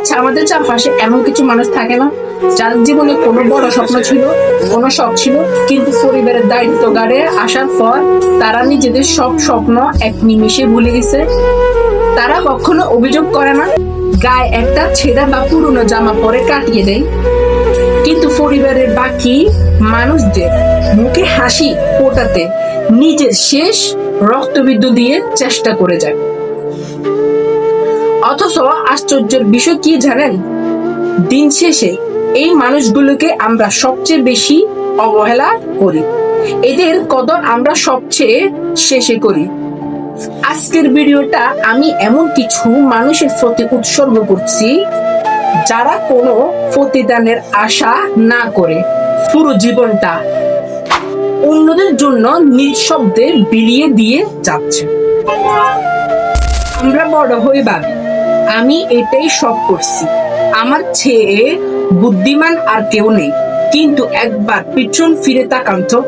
আচ্ছা, আমাদের চারপাশে এমন কিছু মানুষ থাকে না যার জীবনে কোনো বড় স্বপ্ন ছিল, কোনো শখ ছিল, কিন্তু পরিবারের দায়িত্ব গাড়ে আসার পর তারা নিজেদের সব স্বপ্ন এক নিমিষে ভুলে গেছে। তারা কখনো অভিযোগ করে না, গায়ে একটা ছেঁড়া বা পুরনো জামা পরে কাটিয়ে দেয়, কিন্তু পরিবারের বাকি মানুষদের মুখে হাসি ফোটাতে নিজের শেষ রক্তবিন্দু দিয়ে চেষ্টা করে যায়। অথচ আশ্চর্যের বিষয় কি জানেন? দিন শেষে এই মানুষগুলোকে আমরা সবচেয়ে বেশি অবহেলা করি, এদের কদর আমরা সবচেয়ে শেষে করি। আজকের ভিডিওটা আমি এমন কিছু মানুষের প্রতি উৎসর্গ করছি যারা কোনো প্রতিদানের আশা না করে পুরো জীবনটা অন্যদের জন্য নিঃশব্দে বিলিয়ে দিয়ে যাচ্ছে। আমরা বড় হয়ে ভাবি আমি এটাই সব করছি, আমার চেয়ে বুদ্ধিমান আর কেউ নেই। কিন্তু একবার পিছন ফিরে তাকান তো,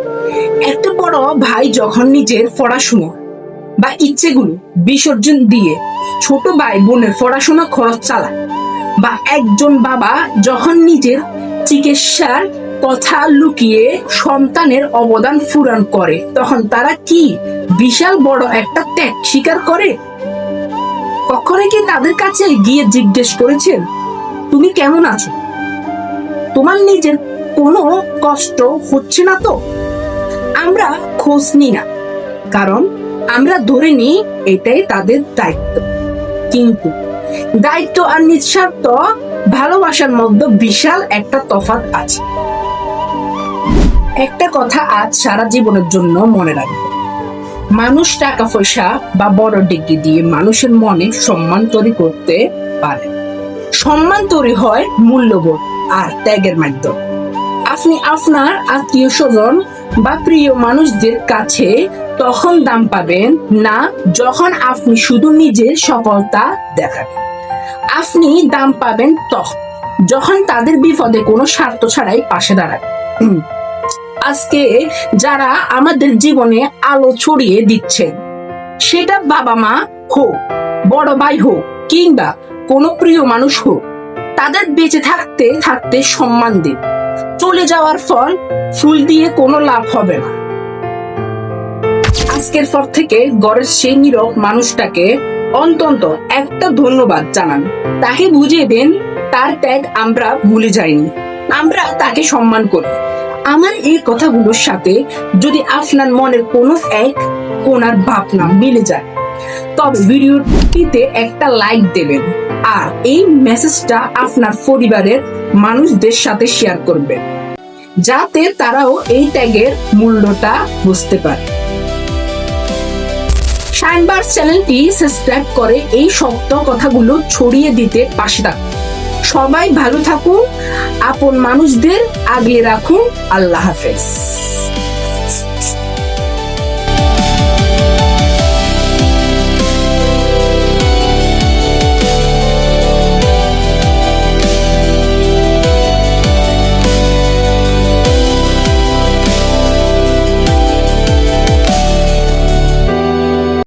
একটা বড় ভাই যখন নিজের পড়াশোনা বা ইচ্ছেগুলো বিসর্জন দিয়ে ছোট ভাই বোনের পড়াশোনা খরচ চালায়, বা একজন বাবা যখন নিজের চিকিৎসার কথা লুকিয়ে সন্তানের অবদান পূরণ করে, তখন তারা কি বিশাল বড় একটা ত্যাগ স্বীকার করে? কখনো কি তাদের কাছে গিয়ে জিজ্ঞেস করেছেন তুমি কেমন আছো? তোমার নিজের কোনো কষ্ট হচ্ছে না তো? আমরা খোঁজ নিই না, কারণ আমরা ধরে নিই এটাই তাদের দায়িত্ব। কিন্তু দায়িত্ব আর নিঃস্বার্থ ভালোবাসার মধ্যে বিশাল একটা তফাৎ আছে। একটা কথা আজ সারা জীবনের জন্য মনে রাখবে, মানুষ টাকা পয়সা বা বড় ডিগ্রি দিয়ে মানুষের মনে সম্মান তৈরি করতে পারে। সম্মান তৈরি হয় মূল্যবোধ আর ত্যাগের মাধ্যমে। আপনি আপনার আত্মীয় স্বজন বা প্রিয় মানুষদের কাছে তখন দাম পাবেন না যখন আপনি শুধু নিজের সফলতা দেখাবেন। আপনি দাম পাবেন তখন যখন তাদের বিপদে কোনো স্বার্থ ছাড়াই পাশে দাঁড়াবেন। আজকে যারা আমাদের জীবনে আলো ছড়িয়ে দিচ্ছেন, সেটা বাবা মা হোক, বড় ভাই হোক, কিংবা কোনো প্রিয় মানুষ হোক, তাদের বেঁচে থাকতে থাকতে সম্মান দিন। চলে যাওয়ার ফল ফুল দিয়ে কোনো লাভ হবে না। আজকের পর থেকে ঘরের সেই নীরব মানুষটাকে অন্তত একটা ধন্যবাদ জানান। তাকে বুঝিয়ে দেন তার ত্যাগ আমরা ভুলে যাইনি, আমরা তাকে সম্মান করি। আমার এই কথাগুলোর সাথে যদি আপনার মনের কোনো এক কোনার ভাবনা মিলে যায়, তবে ভিডিওটিতে একটা লাইক দেবেন আর এই মেসেজটা আপনার পরিবারের মানুষদের সাথে শেয়ার করবেন, যাতে তারাও এই ত্যাগের মূল্যটা বুঝতে পারে। শাইনবার্স চ্যানেলটি সাবস্ক্রাইব করে এই শক্ত কথাগুলো ছড়িয়ে দিতে পাশে থাকুন। সবাই ভালো থাকুন, আপন মানুষদের আগলে রাখুন। আল্লাহ হাফেজ।